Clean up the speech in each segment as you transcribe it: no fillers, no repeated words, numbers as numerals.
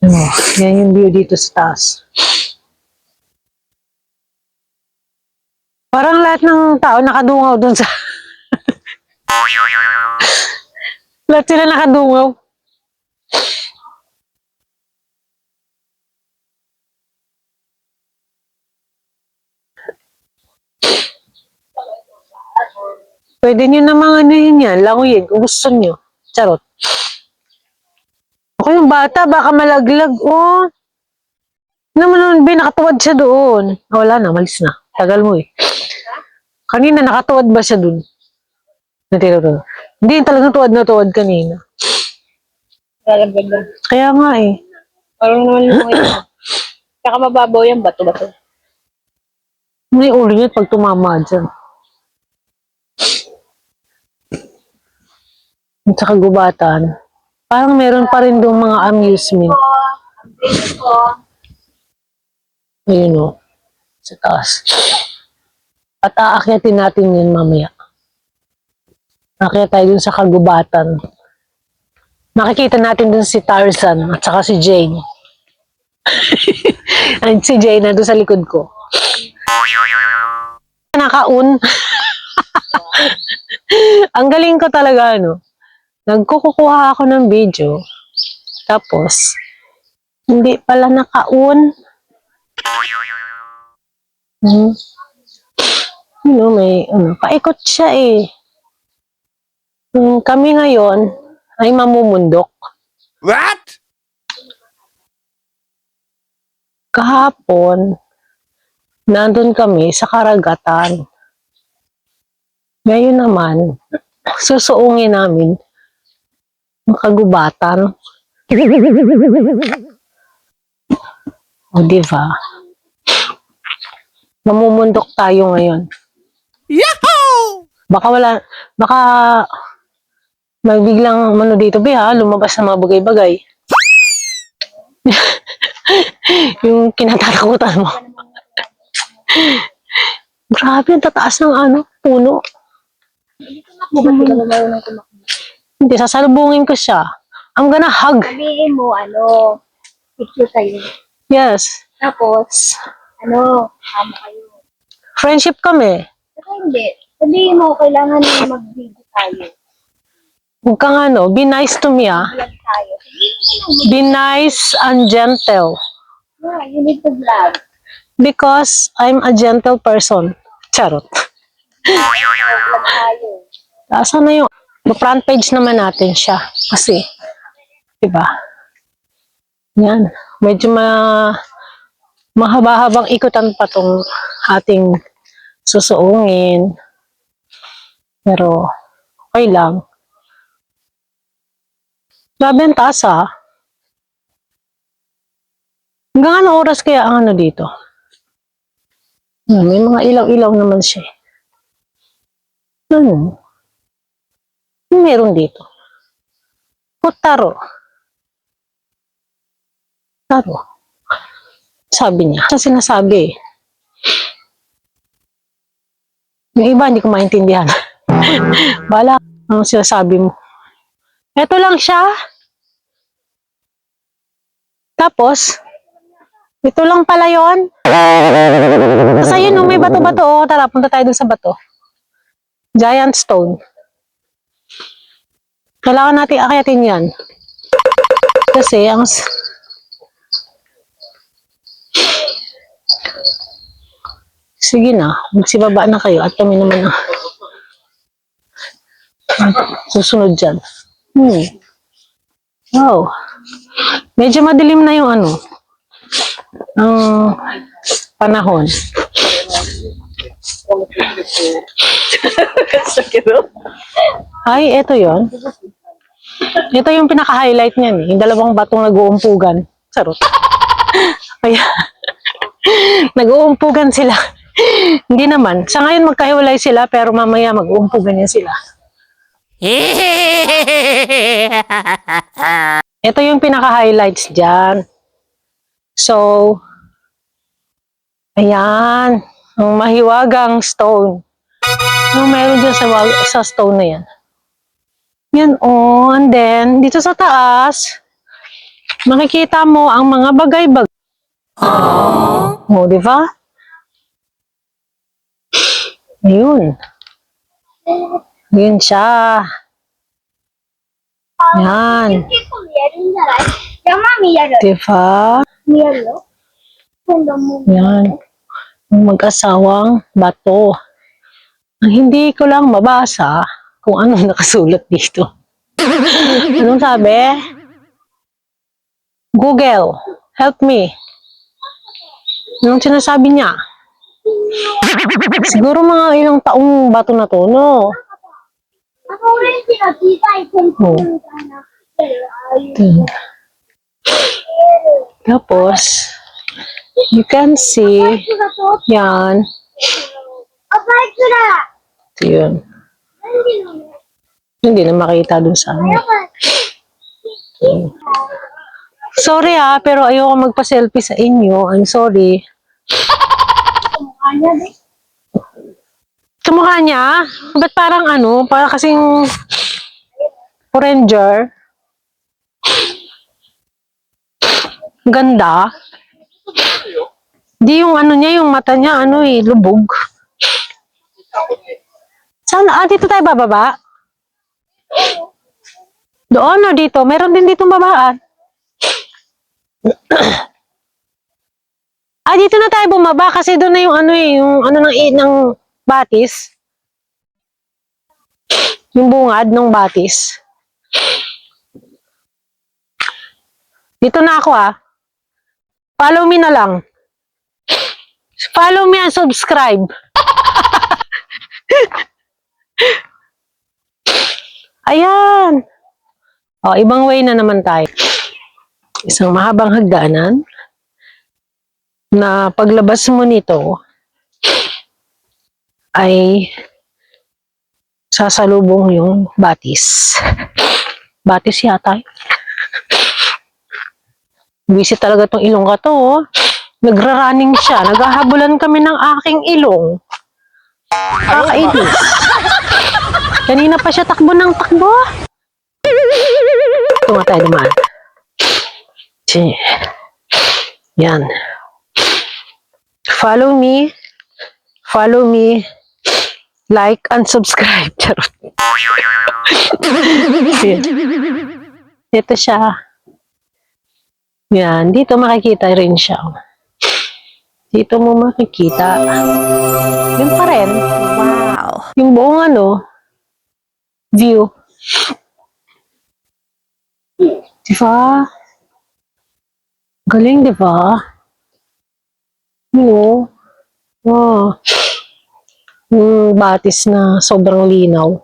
Ano, yan yung view dito sa taas. Parang lahat ng tao nakadungaw dun sa... lahat sila nakadungaw. Pwede nyo namang ano yun yan, languyin kung gusto nyo. Charot. Ako yung bata, baka malaglag. Oh, naman, nakatuwad siya doon. Wala na, malis na. Tagal mo eh. Kanina, nakatuwad ba siya doon? Natira doon. Hindi, talagang tuwad na tuwad kanina. Lalagyan lang. Kaya nga eh. Parang naman yung ito. Saka mababaw yan, bato-bato. May ulo niya pag tumama dyan. At saka gubatan. Parang meron pa rin doon mga amusement. Ayun o. Sa taas. At aakyatin natin yun mamaya. Aakyat tayo dun sa kagubatan. Makikita natin dun si Tarzan at saka si Jane. At si Jane na doon sa likod ko. Nakaun. Ang galing ko talaga, ano. Nagkukuha ako ng video. Tapos, hindi pala nakaun. May, paikot siya eh. Kami ngayon ay mamumundok. What? Kahapon, nandun kami sa karagatan. Ngayon naman, susuungin namin ang kagubatan. O, diba? Mamumundok tayo ngayon. Yahoo! Baka may biglang dito, lumabas na mga bagay-bagay. Yung kinatatakutan mo. Grabe, ang tataas ng puno. Hindi, sasalubungin ko siya. I'm gonna hug. Sabihin mo, picture kayo. Yes. Tapos, kama kayo. Friendship kami. Saka hindi. Sabihin mo, kailangan mag-video tayo. Huwag kang be nice to me ah. Vlog tayo. Be nice and gentle. Yeah, you need to vlog. Because I'm a gentle person. Charot. Vlog tayo. Saan na yung front page naman natin siya. Kasi, diba? Yan. Medyo mahaba-habang ikutan pa tong ating susuungin. Pero, okay lang. Grabe ang taas ah. Hanggang anong oras kaya ang dito? May mga ilaw-ilaw naman siya. Ano meron dito? Taro. Taro. Sabi niya. Siya sinasabi. Yung iba hindi ko maintindihan. Bala, ang sinasabi mo. Ito lang siya. Tapos, ito lang pala yun. Tapos ayun, may bato-bato. Oh. Tara, punta tayo dun sa bato. Giant stone. Kailangan natin akyatin yan. Kasi, sige na, magsibaba na kayo at kami naman na susunod dyan. Wow. Medyo madilim na yung ang panahon. Ay, eto yon. Ito yung pinaka-highlight niyan eh. Yung dalawang batong nag-uumpugan. Sarot. Kaya, nag-uumpugan sila. Hindi naman. Sa ngayon magkahiwalay sila pero mamaya mag-uumpugan yan sila. Ito yung pinaka-highlights dyan. So, ayan. Ang mahiwagang stone. Mayroon dyan sa stone na yan. Yan, and then, dito sa taas, makikita mo ang mga bagay-bagay. O, di ba? Ayun. Yun siya. Yan. 結構見えるんじゃない？山見える。 Di ba? 見えるよ。今度も。 Yan. Yung mag-asawang bato. Ang hindi ko lang mabasa kung ano nakasulat dito. Anong sabi? Google, help me. Anong sinasabi niya? Siguro mga ilang taong bato na to, no? あのオレンジの小さい点々みたいな。ああいう。 Ito. Tapos, you can see, バイクが通って。 yan, あ、バイクだ。 ito yun. 何のね。 Hindi na makita dun sa ano. やばい。 Sorry pero ayoko magpa-selfie sa inyo. I'm sorry. Ano din? Kamukha niya? Ba't parang ano? Parang kasing Ranger. Ganda. Di yung ano niya, yung mata niya, ano lubog. Saan? Dito tayo bababa? Doon o dito? Meron din dito babaan. Dito na tayo bumaba kasi doon na yung ano yung ano ng batis. Yung bungad ng batis. Dito na ako Follow me na lang. Follow me and subscribe. Ayan. Ibang way na naman tayo. Isang mahabang hagdanan na paglabas mo nito ay sasalubong yung batis. Batis yata. Visit talaga tong ilong ka to. Nagra-running siya. Naghahabulan kami ng aking ilong. Kakainis. Kanina pa siya takbo ng takbo. Ito nga tayo dumaan. Yan. Follow me. Follow me. Like and subscribe. Charot. Ito siya. Yan. Dito makikita rin siya. Dito mo makikita. Yun pa rin. Wow. Yung buong view. Diba? Galing, diba? Yung batis na sobrang linaw.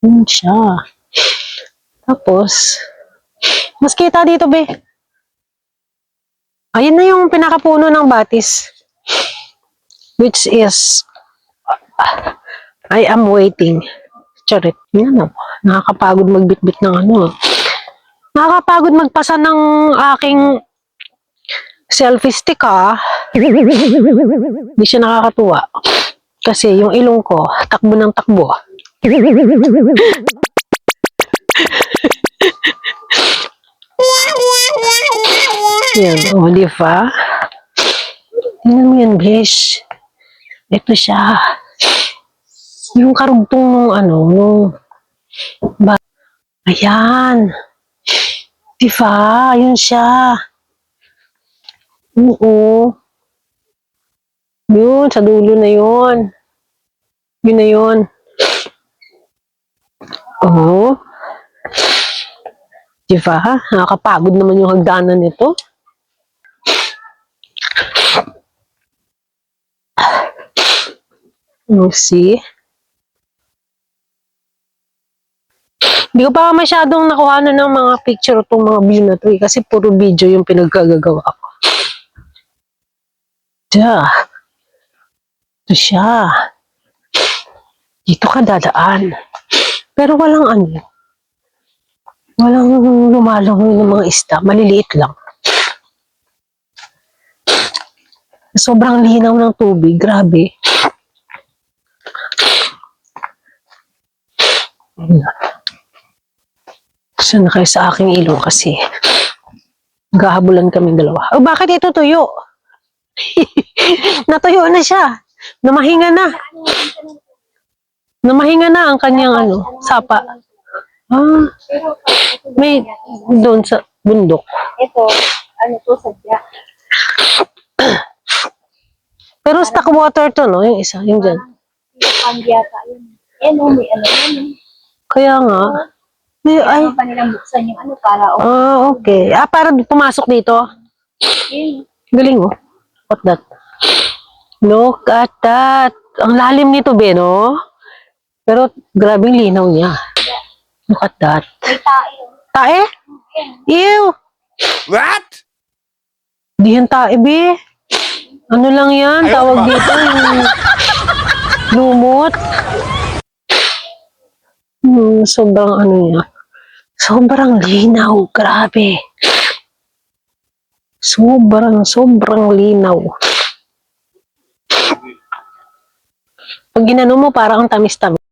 Yun siya. Tapos, mas kita dito, be. Ayun na yung pinakapuno ng batis. Which is, I am waiting. Charit. Yan nakakapagod magbitbit ng Nakakapagod magpasa ng aking selfie stick Hindi siya nakakatuwa. Kasi yung ilong ko, takbo ng takbo. Yan, di ba? Tingnan mo yan, besh. Ito siya. Yung karugtong ayan. Di ba? Ayun siya. Oo. Yun, sa dulo na yun. Yun na yun. Oo. Di ba? Nakakapagod naman yung hagdanan nito. See? Hindi ko pa masyadong nakuha ng mga picture itong mga view na to kasi puro video yung pinagkagagawa ko. Ito siya. Dito ka dadaan. Pero walang lumalangoy ng mga isda. Maliliit lang. Sobrang linaw ng tubig. Grabe. Gusto na kayo sa aking ilong kasi gahabulan kaming dalawa. Oh, bakit ito tuyo? Natuyo na siya. Namahinga na. Namahinga na ang kanyang sapa. Ah, may doon sa bundok. Ito, ano to, sadya. Pero stock water to, no? Yung isa, yung dyan. Pangyata yun. May ano yun. Kaya nga. May, ay, Ano pa nilang buksan yung ano para okay. Para pumasok dito. okay. Galing, oh. What that? Look at that. Ang lalim nito, be, no? Pero grabing linaw niya. Look at that. May tae. Tae? Ew! What? Di yan tae, be. Ano lang yan? Tawag dito yung lumot. Sobrang ano niya. Sobrang linaw. Grabe. Sobrang linaw. Pag ginano mo, parang ang tamis-tamis.